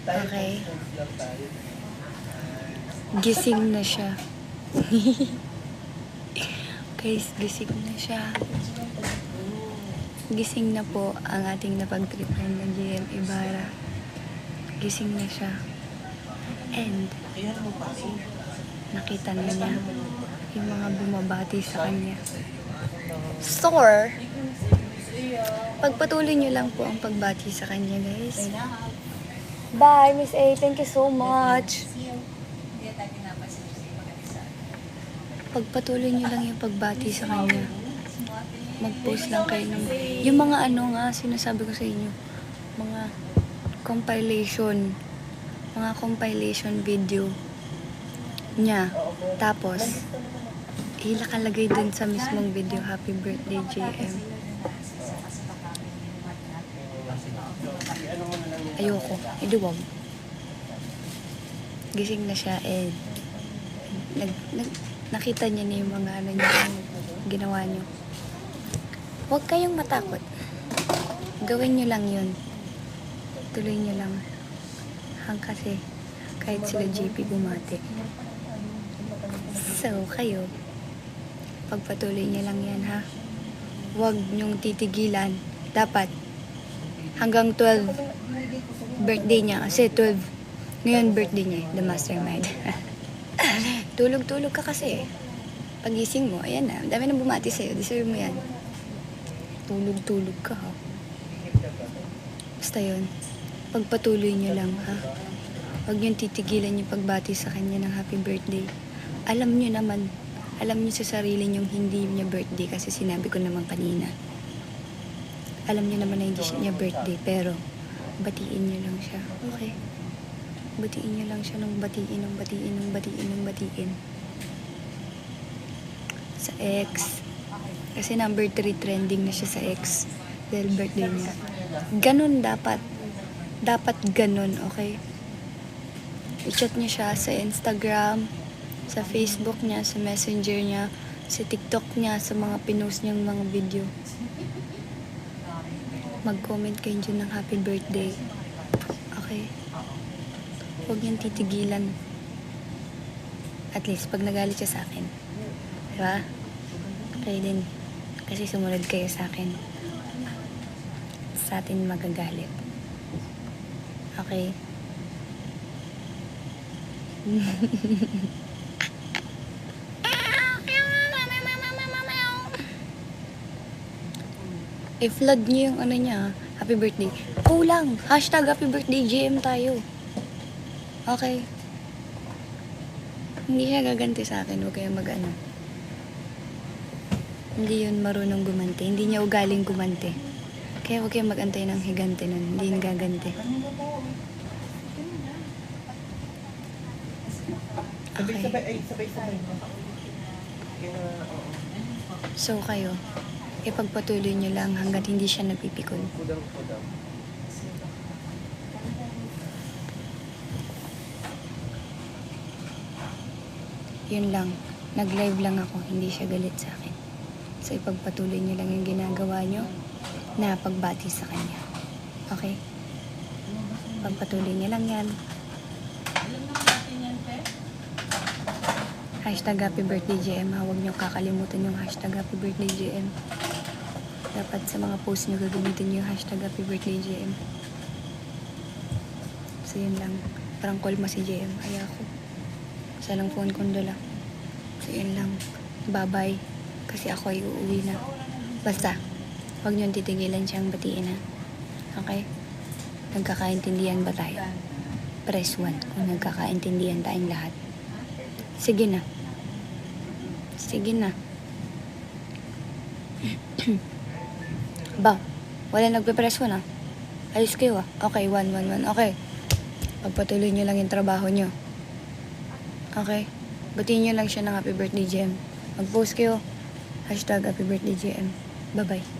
Okay? Gising na siya. Guys, gising na siya. Gising na po ang ating napagtripan ng GM Ibarra. Gising na siya. And, nakita na niya yung mga bumabati sa kanya. Store! Pagpatuloy niyo lang po ang pagbati sa kanya, guys. Bye, Miss A. Thank you so much. Pagpatuloy niyo lang yung pagbati sa kanya. Mag-post lang kayo ng... Yung mga ano nga, sinasabi ko sa inyo. Mga compilation video niya. Tapos, ilakalagay dun sa mismong video, Happy Birthday, JM. Ayoko. Wag. Gising na siya and nakita niya na yung mga ano niya, ginawa niyo. Huwag kayong matakot. Gawin niyo lang yun. Tuloy niyo lang. Kasi kahit sila JP bumati. So, kayo, pagpatuloy niyo lang yan, ha? Huwag niyong titigilan. Dapat, hanggang 12 birthday niya. Kasi 12, ngayon birthday niya, the mastermind. Tulog-tulog ka kasi. Pagising mo, ayan na. Dami nang bumati sa'yo. Deserve mo yan. Tulog-tulog ka, ha? Basta yun. Pagpatuloy niyo lang, ha? Huwag niyong titigilan yung pagbati sa kanya ng happy birthday. Alam niyo naman, alam niyo sa sarili niyong hindi niya birthday kasi sinabi ko naman kanina. Alam niyo naman na hindi niya birthday, pero batiin niyo lang siya. Okay? Batiin niyo lang siya ng batiin. Sa X. Kasi number 3 trending na siya sa X. Dahil birthday niya. Ganun dapat. Dapat ganun, okay? I-chat niya siya sa Instagram, sa Facebook niya, sa Messenger niya, sa TikTok niya, sa mga pinost niyang mga video. Mag-comment kayo dyan ng happy birthday. Okay? Huwag niyang titigilan. At least, pag nagalit siya sa akin. Diba? Kayo din. Kasi sumunod kayo sa akin. Sa atin magagalit. Okay? I-flood niyo yung ano niya, happy birthday. Kulang! Hashtag happy birthday GM tayo. Okay? Hindi siya gaganti sa akin, huwag kayong mag-ano. Hindi yun marunong gumante. Hindi niya ugaling gumante. Kaya huwag kayong mag-antay ng higante nun. Hindi yun gagante. Okay. So kayo, ipagpatuloy nyo lang hanggat hindi siya napipikon. Yun lang. Nag-live lang ako. Hindi siya galit sa akin. So ipagpatuloy nyo lang yung ginagawa nyo na pagbati sa kanya. Okay? Pagpatuloy nyo lang yan. Hashtag happy birthday GM. Huwag nyo kakalimutan yung hashtag happy birthday GM. Dapat sa mga post nyo gagamitin yung hashtag happy birthday GM. So yun lang. Parang call mo si GM. Kaya ako. Salang phone kong dala. So yun lang. Bye-bye. Kasi ako ay uuwi na. Basta, huwag nyo titigilan siyang batiin, ha? Okay? Nagkakaintindihan ba tayo? Press 1 kung nagkakaintindihan tayong lahat. Sige na. Sige na. Ba, wala nagpe-press 1, ha? Ayos kayo, ha? Okay, 1. Okay. Pagpatuloy nyo lang yung trabaho nyo. Okay? Batiin nyo lang siya ng happy birthday, GM. Mag-post kayo. Hashtag happy birthday, GM. Bye-bye.